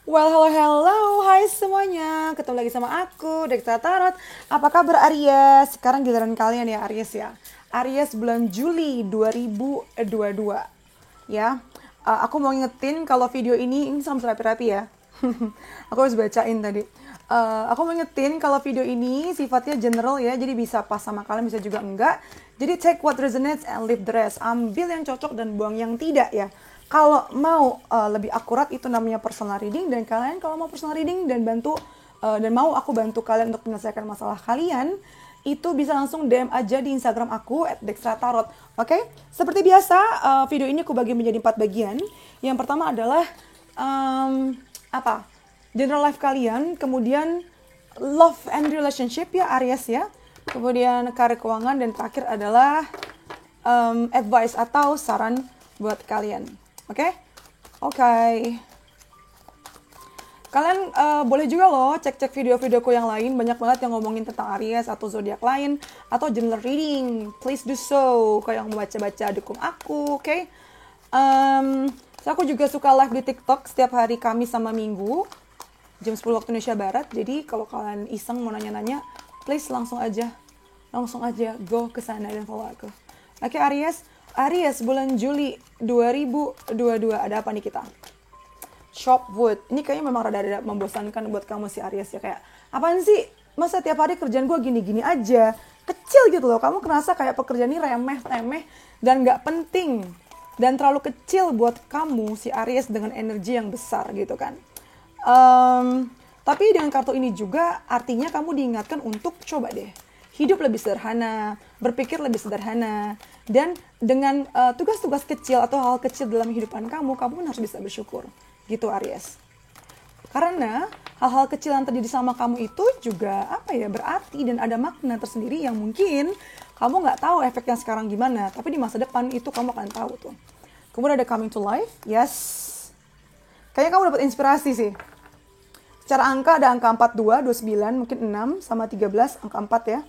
Well, hello, hello, hai semuanya. Ketemu lagi sama aku, Deksa Tarot. Apa kabar Aries? Sekarang giliran kalian ya Aries ya. Aries bulan Juli 2022. Ya, aku mau ngingetin kalau video ini sama rapi-rapi ya. Aku harus bacain tadi. Aku mau ngingetin kalau video ini sifatnya general ya, jadi bisa pas sama kalian, bisa juga enggak. Jadi take what resonates and leave the rest. Ambil yang cocok dan buang yang tidak ya. Kalau mau lebih akurat itu namanya personal reading, dan kalian kalau mau personal reading dan mau aku bantu kalian untuk menyelesaikan masalah kalian, itu bisa langsung DM aja di Instagram aku @dextratarot. Oke? Seperti biasa, video ini aku bagi menjadi 4 bagian. Yang pertama adalah apa? General life kalian, kemudian love and relationship ya Aries ya. Kemudian karir keuangan, dan terakhir adalah advice atau saran buat kalian. Oke? Oke. Kalian boleh juga loh cek-cek video-videoku yang lain. Banyak banget yang ngomongin tentang Aries atau zodiak lain atau general reading. Please do so. Kalau yang mau baca-baca dukung aku, oke? So aku juga suka live di TikTok setiap hari Kamis sama Minggu jam 10 waktu Indonesia Barat. Jadi kalau kalian iseng mau nanya-nanya, please langsung aja go ke sana dan follow aku. Oke, Aries bulan Juli 2022, ada apa nih kita? Shop wood. Ini kayaknya memang rada-rada membosankan buat kamu si Aries ya, kayak apaan sih? Masa tiap hari kerjaan gue gini-gini aja? Kecil gitu loh. Kamu kerasa kayak pekerjaan ini remeh-temeh dan gak penting. Dan terlalu kecil buat kamu si Aries dengan energi yang besar gitu kan. Tapi dengan kartu ini juga artinya kamu diingatkan untuk coba deh hidup lebih sederhana, berpikir lebih sederhana, dan dengan tugas-tugas kecil atau hal kecil dalam kehidupan kamu pun harus bisa bersyukur gitu Aries. Karena hal-hal kecil yang terjadi sama kamu itu juga berarti dan ada makna tersendiri yang mungkin kamu nggak tahu efeknya sekarang gimana, tapi di masa depan itu kamu akan tahu tuh. Kemudian ada coming to life, yes. Kayaknya kamu dapat inspirasi sih. Secara angka ada angka 42, 29, mungkin 6, sama 13, angka 4 ya.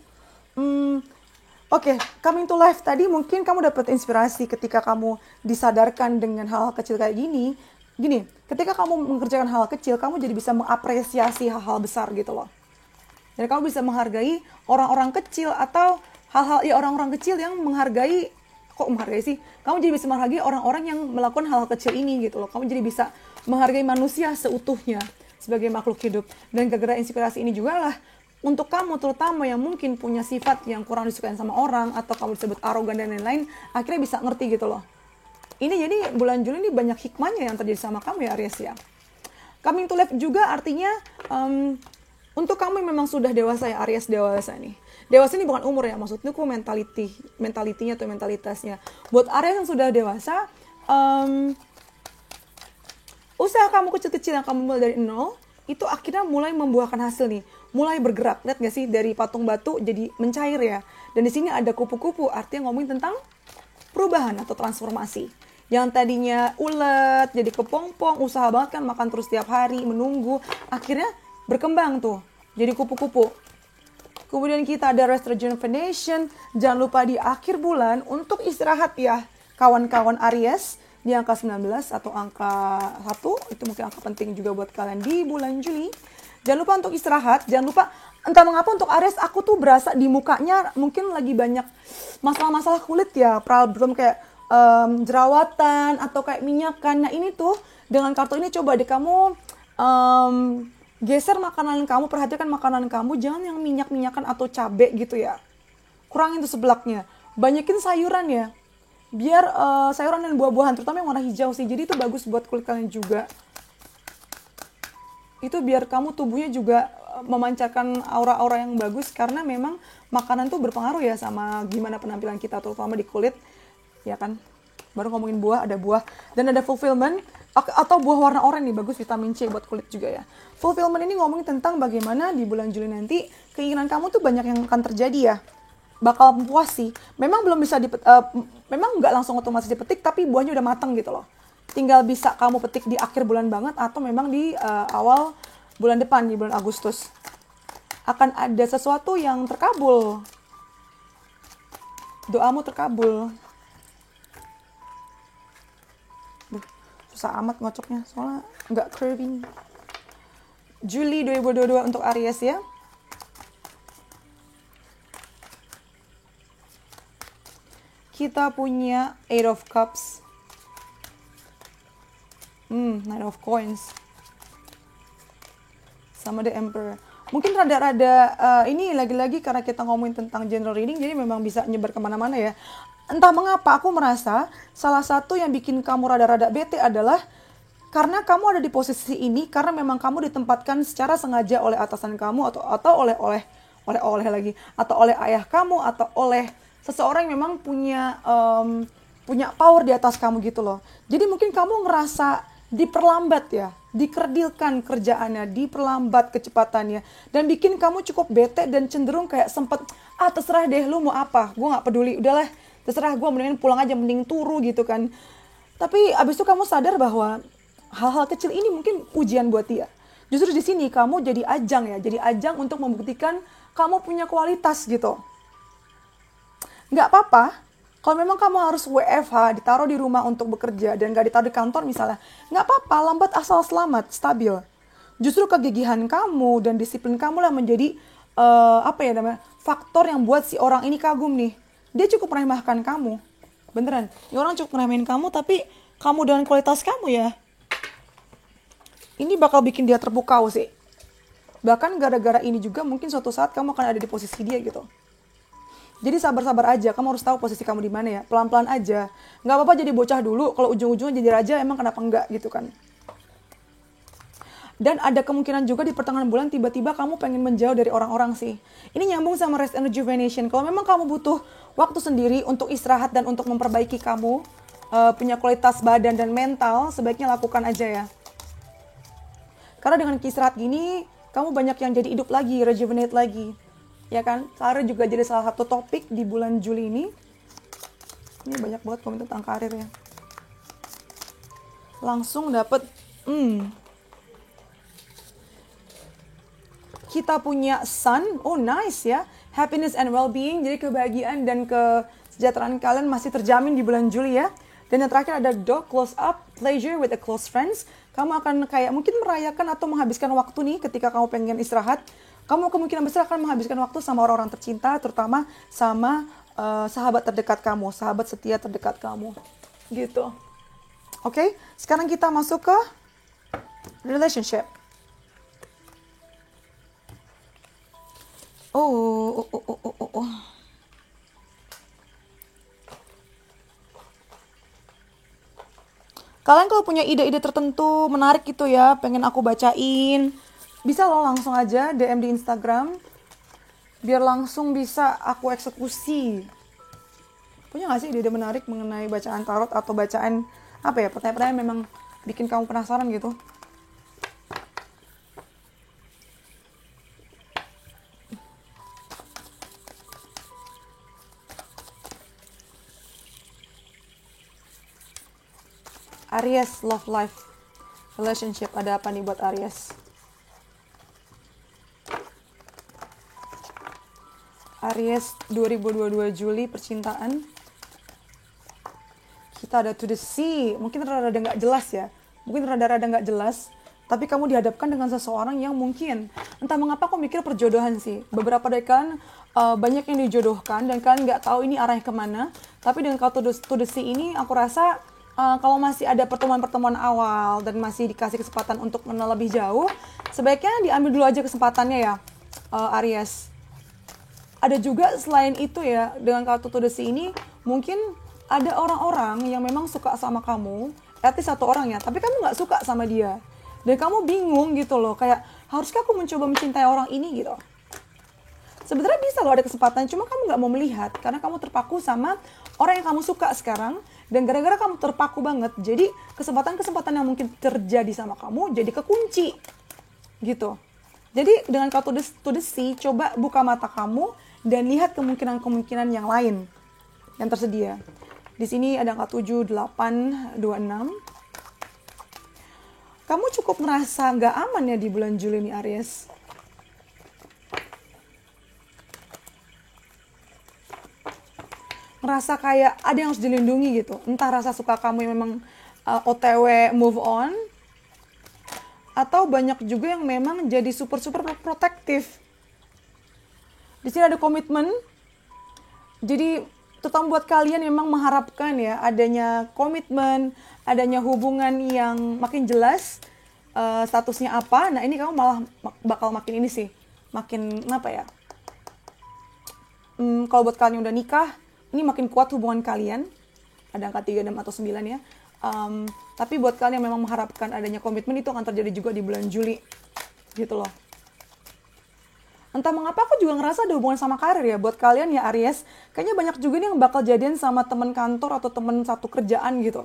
Oke, coming to life tadi mungkin kamu dapat inspirasi ketika kamu disadarkan dengan hal-hal kecil kayak gini. Gini, ketika kamu mengerjakan hal kecil, kamu jadi bisa mengapresiasi hal-hal besar gitu loh. Dan kamu bisa menghargai orang-orang kecil atau orang-orang kecil yang menghargai sih? Kamu jadi bisa menghargai orang-orang yang melakukan hal-hal kecil ini gitu loh. Kamu jadi bisa menghargai manusia seutuhnya sebagai makhluk hidup. Dan gara-gara inspirasi ini juga lah, untuk kamu terutama yang mungkin punya sifat yang kurang disukai sama orang, atau kamu disebut arogan dan lain-lain, akhirnya bisa ngerti gitu loh. Ini jadi bulan Juli ini banyak hikmahnya yang terjadi sama kamu ya Aries ya. Coming to life juga artinya untuk kamu yang memang sudah dewasa ya Aries, dewasa nih. Dewasa ini bukan umur ya, maksudnya aku mentalitinya atau mentalitasnya. Buat Aries yang sudah dewasa, usaha kamu kecil-kecil yang kamu mulai dari nol, itu akhirnya mulai membuahkan hasil nih, mulai bergerak. Lihat gak sih, dari patung batu jadi mencair ya. Dan di sini ada kupu-kupu, artinya ngomongin tentang perubahan atau transformasi. Yang tadinya ulet jadi kepompong, usaha banget kan, makan terus tiap hari, menunggu, akhirnya berkembang tuh jadi kupu-kupu. Kemudian kita ada rest rejuvenation. Jangan lupa di akhir bulan untuk istirahat ya kawan-kawan Aries. Di angka 19 atau angka 1, itu mungkin angka penting juga buat kalian di bulan Juli. Jangan lupa untuk istirahat, jangan lupa, entah mengapa untuk Aries, aku tuh berasa di mukanya mungkin lagi banyak masalah-masalah kulit ya, problem kayak jerawatan atau kayak minyakan. Nah ini tuh, dengan kartu ini coba deh kamu geser makanan kamu, perhatikan makanan kamu, jangan yang minyak-minyakan atau cabai gitu ya. Kurangin tuh sebelaknya, banyakin sayuran ya. Biar sayuran dan buah-buahan, terutama yang warna hijau sih. Jadi itu bagus buat kulit kalian juga. Itu biar kamu tubuhnya juga memancarkan aura-aura yang bagus. Karena memang makanan tuh berpengaruh ya sama gimana penampilan kita, terutama di kulit. Ya kan? Baru ngomongin buah, ada buah. Dan ada fulfillment, atau buah warna oranye nih, bagus, vitamin C buat kulit juga ya. Fulfillment ini ngomongin tentang bagaimana di bulan Juli nanti keinginan kamu tuh banyak yang akan terjadi ya. Bakal puas sih. Memang belum bisa memang nggak langsung otomatis dipetik, tapi buahnya udah matang gitu loh. Tinggal bisa kamu petik di akhir bulan banget atau memang di awal bulan depan, di bulan Agustus. Akan ada sesuatu yang terkabul. Doamu terkabul. Susah amat ngocoknya, soalnya nggak curving. Juli 2022 untuk Aries ya. Kita punya Eight of Cups. Nine of Coins. Sama The Emperor. Mungkin rada-rada ini lagi-lagi karena kita ngomongin tentang general reading, jadi memang bisa nyebar kemana-mana ya. Entah mengapa aku merasa salah satu yang bikin kamu rada-rada bete adalah karena kamu ada di posisi ini karena memang kamu ditempatkan secara sengaja oleh atasan kamu atau oleh ayah kamu atau oleh seseorang yang memang punya power di atas kamu gitu loh. Jadi mungkin kamu ngerasa diperlambat ya, dikerdilkan kerjaannya, diperlambat kecepatannya, dan bikin kamu cukup bete dan cenderung kayak sempet terserah deh lu mau apa, gue nggak peduli, udahlah terserah gue, mendingan pulang aja, mending turu gitu kan. Tapi abis itu kamu sadar bahwa hal-hal kecil ini mungkin ujian buat dia. Justru di sini kamu jadi ajang untuk membuktikan kamu punya kualitas gitu. Nggak apa-apa kalau memang kamu harus WFH, ditaruh di rumah untuk bekerja dan nggak ditaruh di kantor misalnya, nggak apa-apa, lambat asal selamat, stabil. Justru kegigihan kamu dan disiplin kamu lah menjadi faktor yang buat si orang ini kagum nih. Dia cukup meremehkan kamu, beneran. Ini orang cukup meremehin kamu, tapi kamu dengan kualitas kamu ya, ini bakal bikin dia terpukau sih. Bahkan gara-gara ini juga mungkin suatu saat kamu akan ada di posisi dia gitu. Jadi sabar-sabar aja, kamu harus tahu posisi kamu di mana ya, pelan-pelan aja. Nggak apa-apa jadi bocah dulu, kalau ujung-ujungnya jadi raja emang kenapa enggak gitu kan. Dan ada kemungkinan juga di pertengahan bulan tiba-tiba kamu pengen menjauh dari orang-orang sih. Ini nyambung sama rest and rejuvenation. Kalau memang kamu butuh waktu sendiri untuk istirahat dan untuk memperbaiki kamu, punya kualitas badan dan mental, sebaiknya lakukan aja ya. Karena dengan istirahat gini, kamu banyak yang jadi hidup lagi, rejuvenate lagi. Ya kan, karir juga jadi salah satu topik di bulan Juli ini. Ini banyak banget komen tentang karir ya. Langsung dapet kita punya Sun. Oh nice ya, happiness and well-being. Jadi kebahagiaan dan kesejahteraan kalian masih terjamin di bulan Juli ya. Dan yang terakhir ada Dog, close up, pleasure with a close friends. Kamu akan kayak mungkin merayakan atau menghabiskan waktu nih ketika kamu pengen istirahat. Kamu kemungkinan besar akan menghabiskan waktu sama orang-orang tercinta, terutama sama sahabat terdekat kamu, sahabat setia terdekat kamu. Gitu. Oke, sekarang kita masuk ke relationship. Kalian kalau punya ide-ide tertentu menarik gitu ya, pengen aku bacain, bisa lo langsung aja DM di Instagram, biar langsung bisa aku eksekusi. Punya gak sih ide-ide menarik mengenai bacaan tarot atau bacaan pertanyaan-pertanyaan memang bikin kamu penasaran gitu? Aries, love life, relationship, ada apa nih buat Aries? Aries 2022 Juli, percintaan. Kita ada to the sea, mungkin rada-rada nggak jelas ya, tapi kamu dihadapkan dengan seseorang yang mungkin, entah mengapa aku mikir perjodohan sih. Beberapa dari kalian banyak yang dijodohkan dan kalian nggak tahu ini arahnya kemana, tapi dengan kartu to the sea ini aku rasa kalau masih ada pertemuan-pertemuan awal dan masih dikasih kesempatan untuk mengenal lebih jauh, sebaiknya diambil dulu aja kesempatannya ya, Aries. Ada juga selain itu ya, dengan kartu to the sea ini mungkin ada orang-orang yang memang suka sama kamu, at least satu orang ya, tapi kamu nggak suka sama dia. Dan kamu bingung gitu loh, kayak haruskah aku mencoba mencintai orang ini gitu. Sebenarnya bisa loh ada kesempatan, cuma kamu nggak mau melihat karena kamu terpaku sama orang yang kamu suka sekarang. Dan gara-gara kamu terpaku banget, jadi kesempatan-kesempatan yang mungkin terjadi sama kamu jadi kekunci gitu. Jadi dengan kartu to the sea, coba buka mata kamu dan lihat kemungkinan-kemungkinan yang lain yang tersedia. Di sini ada angka 7, 8, 26. Kamu cukup merasa nggak aman ya di bulan Juli nih Aries. Ngerasa kayak ada yang harus dilindungi gitu. Entah rasa suka kamu yang memang OTW move on, atau banyak juga yang memang jadi super protektif. Di sini ada komitmen. Jadi terutama buat kalian yang memang mengharapkan ya adanya komitmen, adanya hubungan yang makin jelas, statusnya apa. Nah ini kamu malah bakal makin ini sih, makin apa ya, kalau buat kalian yang udah nikah, ini makin kuat hubungan kalian. Ada angka 3, 6, atau 9 ya. Tapi buat kalian yang memang mengharapkan adanya komitmen, itu akan terjadi juga di bulan Juli gitu loh. Entah mengapa aku juga ngerasa ada hubungan sama karir ya. Buat kalian ya Aries, kayaknya banyak juga nih yang bakal jadian sama teman kantor atau teman satu kerjaan gitu.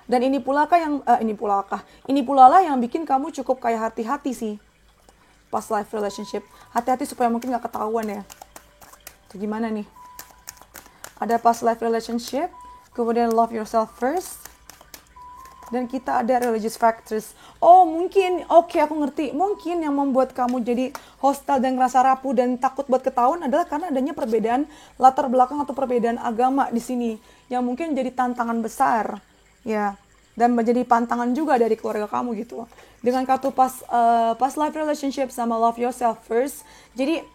Dan ini pula lah yang bikin kamu cukup kayak hati-hati sih. Past life relationship. Hati-hati supaya mungkin gak ketahuan ya. Itu gimana nih? Ada past life relationship, kemudian love yourself first, dan kita ada religious factors. Oh mungkin, oke, aku ngerti. Mungkin yang membuat kamu jadi hostile dan ngerasa rapuh dan takut buat ketahuan adalah karena adanya perbedaan latar belakang atau perbedaan agama di sini, yang mungkin jadi tantangan besar, ya, dan menjadi pantangan juga dari keluarga kamu gitu. Dengan kartu past life relationship sama love yourself first. Jadi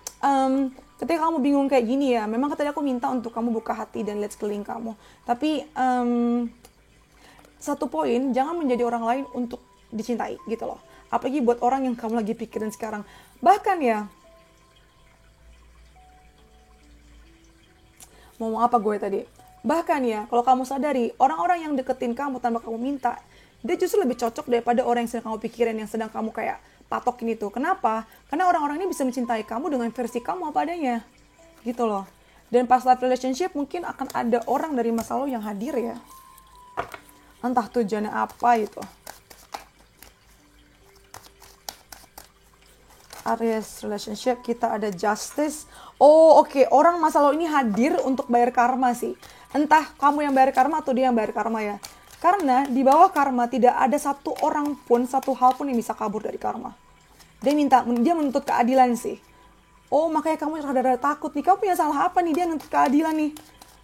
ketika kamu bingung kayak gini ya, memang tadi aku minta untuk kamu buka hati dan lihat sekeliling kamu. Tapi satu poin, jangan menjadi orang lain untuk dicintai gitu loh. Apalagi buat orang yang kamu lagi pikirin sekarang. Bahkan ya, mau apa gue tadi? Bahkan ya, kalau kamu sadari, orang-orang yang deketin kamu tanpa kamu minta, dia justru lebih cocok daripada orang yang sedang kamu pikirin, yang sedang kamu kayak patokin itu. Kenapa? Karena orang-orang ini bisa mencintai kamu dengan versi kamu apa adanya. Gitu loh. Dan past life relationship mungkin akan ada orang dari masa lalu yang hadir ya. Entah tujuannya apa itu. Aries relationship, kita ada justice. Oh oke. Orang masa lalu ini hadir untuk bayar karma sih. Entah kamu yang bayar karma atau dia yang bayar karma ya. Karena di bawah karma tidak ada satu orang pun, satu hal pun yang bisa kabur dari karma. Dia menuntut keadilan sih. Oh makanya kamu rada-rada takut nih. Kamu punya salah apa nih? Dia menuntut keadilan nih.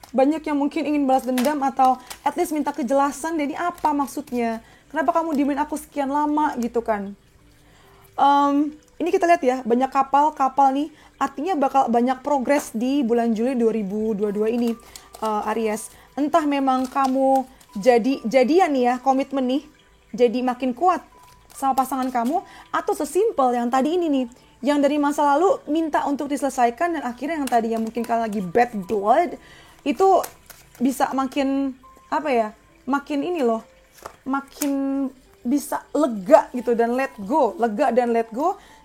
Banyak yang mungkin ingin balas dendam atau at least minta kejelasan. Jadi apa maksudnya? Kenapa kamu diemin aku sekian lama gitu kan? Ini kita lihat ya, banyak kapal nih. Artinya bakal banyak progres di bulan Juli 2022 ini, Aries. Entah memang kamu jadian nih ya, komitmen nih, jadi makin kuat sama pasangan kamu, atau sesimpel yang tadi ini nih, yang dari masa lalu minta untuk diselesaikan, dan akhirnya yang tadi yang mungkin kalian lagi bad blood, itu bisa makin apa ya, makin ini loh, makin bisa lega gitu dan let go,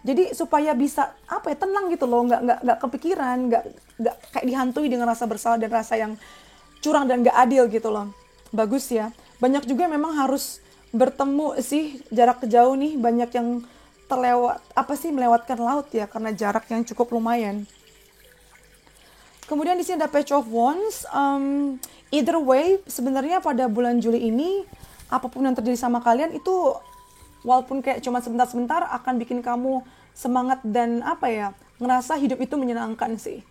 jadi supaya bisa apa ya, tenang gitu loh, nggak kepikiran, nggak kayak dihantui dengan rasa bersalah dan rasa yang curang dan nggak adil gitu loh. Bagus ya. Banyak juga memang harus bertemu sih, jarak jauh nih, banyak yang melewatkan laut ya, karena jarak yang cukup lumayan. Kemudian di sini ada Page of Wands. Either way, sebenarnya pada bulan Juli ini, apapun yang terjadi sama kalian itu, walaupun kayak cuma sebentar-sebentar, akan bikin kamu semangat dan apa ya, ngerasa hidup itu menyenangkan sih.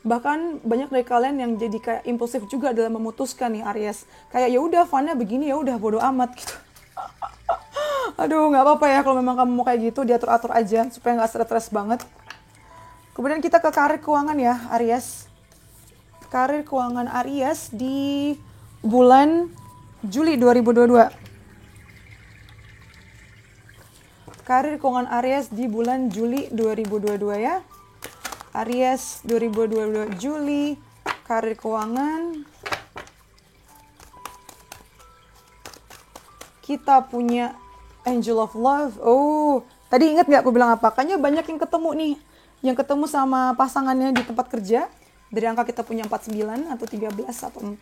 Bahkan banyak dari kalian yang jadi kayak impulsif juga dalam memutuskan nih Aries. Kayak ya udah funnya begini, ya udah bodo amat gitu. Aduh, nggak apa-apa ya kalau memang kamu mau kayak gitu, diatur-atur aja supaya nggak stres banget. Kemudian kita ke karir keuangan ya Aries. Karir keuangan Aries di bulan Juli 2022. Karir keuangan Aries di bulan Juli 2022 ya. Aries 2022 Juli, karir keuangan. Kita punya Angel of Love. Oh, tadi ingat nggak aku bilang apa? Kayaknya banyak yang ketemu nih. Yang ketemu sama pasangannya di tempat kerja. Dari angka kita punya 49 atau 13 atau 4.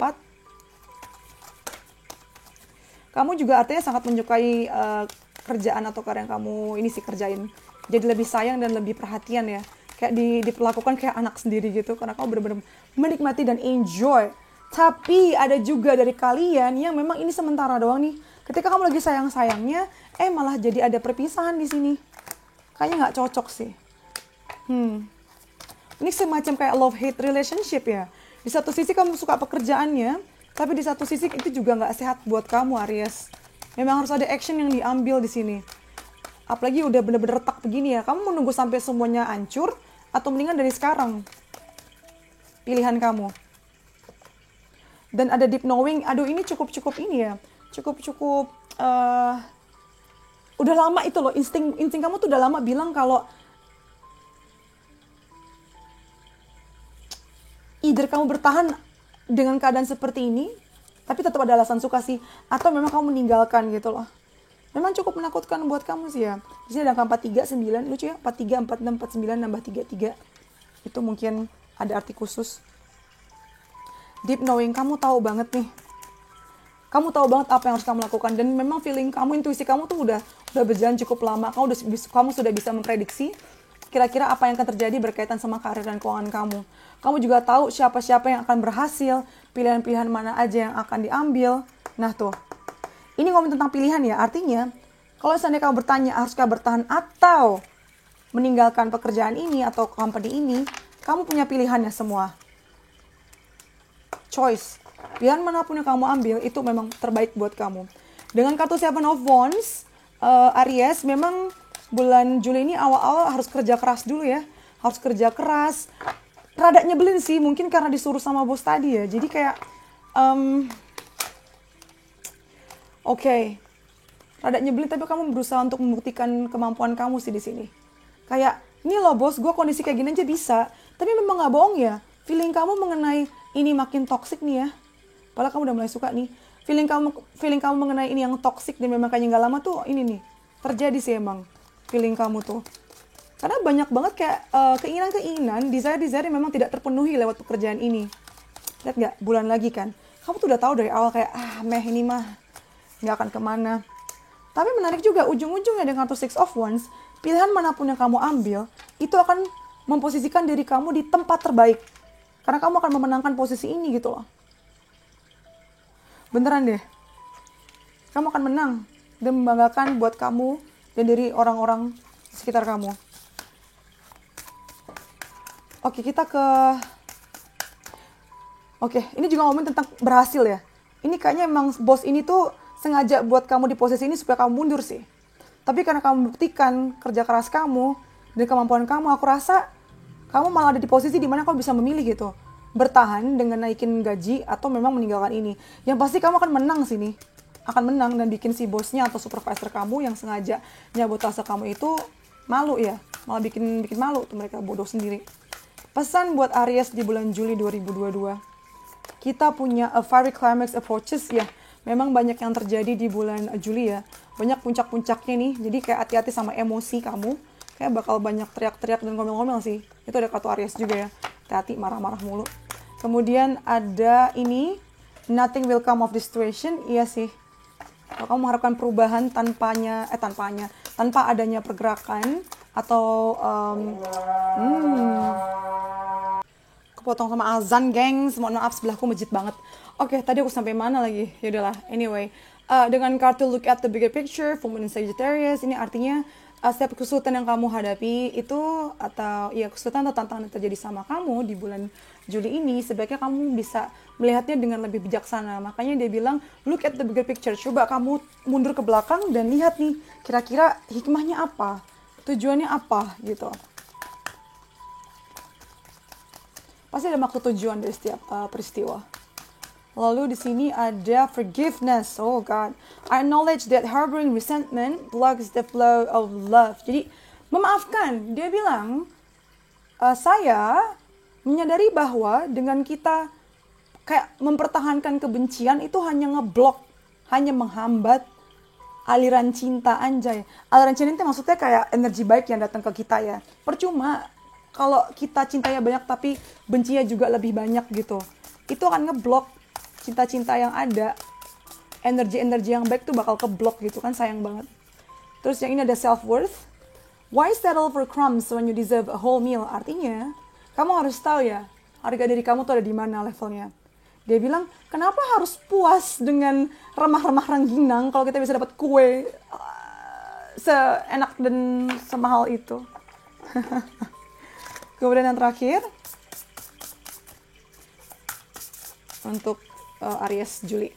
Kamu juga artinya sangat menyukai kerjaan atau karya yang kamu ini sih kerjain. Jadi lebih sayang dan lebih perhatian ya. Kayak diperlakukan kayak anak sendiri gitu. Karena kamu benar-benar menikmati dan enjoy. Tapi ada juga dari kalian yang memang ini sementara doang nih. Ketika kamu lagi sayang-sayangnya, malah jadi ada perpisahan di sini. Kayaknya nggak cocok sih. Ini semacam kayak love-hate relationship ya. Di satu sisi kamu suka pekerjaannya, tapi di satu sisi itu juga nggak sehat buat kamu Aries. Memang harus ada action yang diambil di sini. Apalagi udah bener-bener retak begini ya. Kamu menunggu sampai semuanya hancur atau mendingan dari sekarang? Pilihan kamu. Dan ada deep knowing. Aduh, ini cukup ini ya. Cukup udah lama itu loh. Insting kamu tuh udah lama bilang kalau either kamu bertahan dengan keadaan seperti ini, tapi tetap ada alasan suka sih, atau memang kamu meninggalkan gitu loh. Memang cukup menakutkan buat kamu sih ya. Di sini ada angka 43, 9, lucu ya. 43, 46, 49, nambah 33. Itu mungkin ada arti khusus. Deep knowing, kamu tahu banget nih. Kamu tahu banget apa yang harus kamu lakukan. Dan memang feeling kamu, intuisi kamu tuh udah berjalan cukup lama. Kamu sudah bisa memprediksi kira-kira apa yang akan terjadi berkaitan sama karir dan keuangan kamu. Kamu juga tahu siapa-siapa yang akan berhasil, pilihan-pilihan mana aja yang akan diambil. Nah tuh, ini ngomong tentang pilihan ya. Artinya, kalau seandainya kamu bertanya, haruskah bertahan atau meninggalkan pekerjaan ini atau company ini, kamu punya pilihannya semua. Choice. Pilihan manapun yang kamu ambil, itu memang terbaik buat kamu. Dengan kartu Seven of Wands, Aries, memang bulan Juli ini awal-awal harus kerja keras dulu ya. Harus kerja keras. Rada nyebelin sih, mungkin karena disuruh sama bos tadi ya. Jadi kayak, Oke. Rada nyebelin, tapi kamu berusaha untuk membuktikan kemampuan kamu sih di sini. Kayak, ini loh bos, gue kondisi kayak gini aja bisa. Tapi memang gak bohong ya. Feeling kamu mengenai ini makin toksik nih ya. Padahal kamu udah mulai suka nih. Feeling kamu mengenai ini yang toksik dan memang kayaknya gak lama tuh ini nih. Terjadi sih emang. Feeling kamu tuh. Karena banyak banget kayak keinginan-keinginan, desire-desire yang memang tidak terpenuhi lewat pekerjaan ini. Lihat gak? Bulan lagi kan. Kamu tuh udah tahu dari awal kayak, ini mah nggak akan kemana. Tapi menarik juga, ujung-ujungnya dengan kartu Six of Wands, pilihan manapun yang kamu ambil, itu akan memposisikan diri kamu di tempat terbaik. Karena kamu akan memenangkan posisi ini gitu loh. Beneran deh. Kamu akan menang dan membanggakan buat kamu dan dari orang-orang di sekitar kamu. Oke, ini juga ngomongin tentang berhasil ya. Ini kayaknya emang bos ini tuh sengaja buat kamu di posisi ini supaya kamu mundur sih. Tapi karena kamu buktikan kerja keras kamu dan kemampuan kamu, aku rasa kamu malah ada di posisi di mana kamu bisa memilih gitu. Bertahan dengan naikin gaji atau memang meninggalkan ini. Yang pasti kamu akan menang sini. Akan menang dan bikin si bosnya atau supervisor kamu yang sengaja nyabotase kamu itu malu ya. Malah bikin malu tuh mereka, bodoh sendiri. Pesan buat Aries di bulan Juli 2022. Kita punya a fiery climax approaches ya. Memang banyak yang terjadi di bulan Juli ya. Banyak puncak-puncaknya nih. Jadi kayak hati-hati sama emosi kamu. Kayak bakal banyak teriak-teriak dan ngomel-ngomel sih. Itu ada kartu Aries juga ya. Hati-hati marah-marah mulu. Kemudian ada ini. Nothing will come of this situation. Iya sih. Kalau kamu mengharapkan perubahan tanpa adanya pergerakan. Atau kepotong sama azan, gengs. Mohon maaf, sebelahku masjid banget. Oke, tadi aku sampai mana lagi? Yaudahlah, anyway. Dengan kartu look at the bigger picture, full moon in Sagittarius, ini artinya setiap kesulitan yang kamu hadapi itu, atau ya kesulitan atau tantangan yang terjadi sama kamu di bulan Juli ini, sebaiknya kamu bisa melihatnya dengan lebih bijaksana. Makanya dia bilang, look at the bigger picture. Coba kamu mundur ke belakang dan lihat nih, kira-kira hikmahnya apa? Tujuannya apa? Gitu. Pasti ada maksud tujuan dari setiap peristiwa. Lalu di sini ada forgiveness. Oh God. I acknowledge that harboring resentment blocks the flow of love. Jadi memaafkan. Dia bilang, saya menyadari bahwa dengan kita kayak mempertahankan kebencian itu hanya ngeblok, hanya menghambat aliran cinta, anjay. Aliran cinta itu maksudnya kayak energi baik yang datang ke kita ya. Percuma kalau kita cintanya banyak tapi bencinya juga lebih banyak gitu. Itu akan ngeblok cinta-cinta yang ada. Energi-energi yang baik tuh bakal keblok gitu kan, sayang banget. Terus yang ini ada self-worth. Why settle for crumbs when you deserve a whole meal? Artinya, kamu harus tahu ya, harga diri kamu tuh ada di mana levelnya. Dia bilang, kenapa harus puas dengan remah-remah rengginang kalau kita bisa dapat kue seenak dan semahal itu. Kemudian yang terakhir, untuk Aries Juli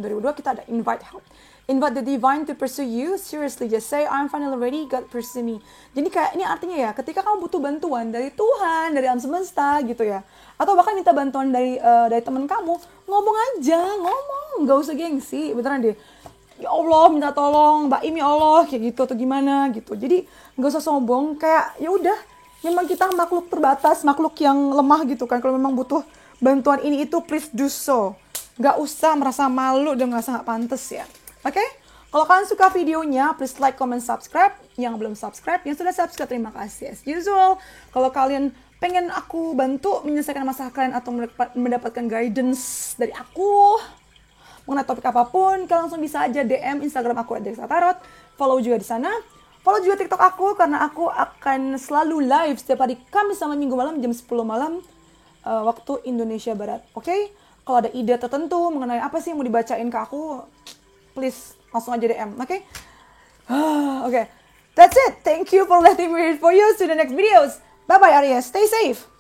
2022 kita ada invite help. Invite the divine to pursue you. Seriously, just say I'm finally ready, God pursue me. Jadi kayak ini artinya ya, ketika kamu butuh bantuan dari Tuhan, dari alam semesta gitu ya, atau bahkan minta bantuan dari teman kamu, ngomong aja, ngomong, nggak usah gengsi, beneran deh. Ya Allah, minta tolong, Mbak Im, ya Allah, kayak gitu atau gimana gitu. Jadi nggak usah sombong, kayak ya udah, memang kita makhluk terbatas, makhluk yang lemah gitu kan. Kalau memang butuh bantuan ini itu, please do so. Nggak usah merasa malu dan ngerasa nggak pantas ya. Oke? Kalau kalian suka videonya, please like, comment, subscribe. Yang belum subscribe, yang sudah subscribe, terima kasih. As usual, kalau kalian pengen aku bantu menyelesaikan masalah kalian atau mendapatkan guidance dari aku mengenai topik apapun, kalian langsung bisa aja DM Instagram aku @dexatarot. Follow juga di sana. Follow juga TikTok aku karena aku akan selalu live setiap hari Kamis sama Minggu malam jam 10 malam waktu Indonesia Barat. Oke? Kalau ada ide tertentu mengenai apa sih yang mau dibacain ke aku, please langsung aja DM. Oke? Oke. That's it. Thank you for letting me read for you. See you in the next videos. Bye bye Aries. Stay safe.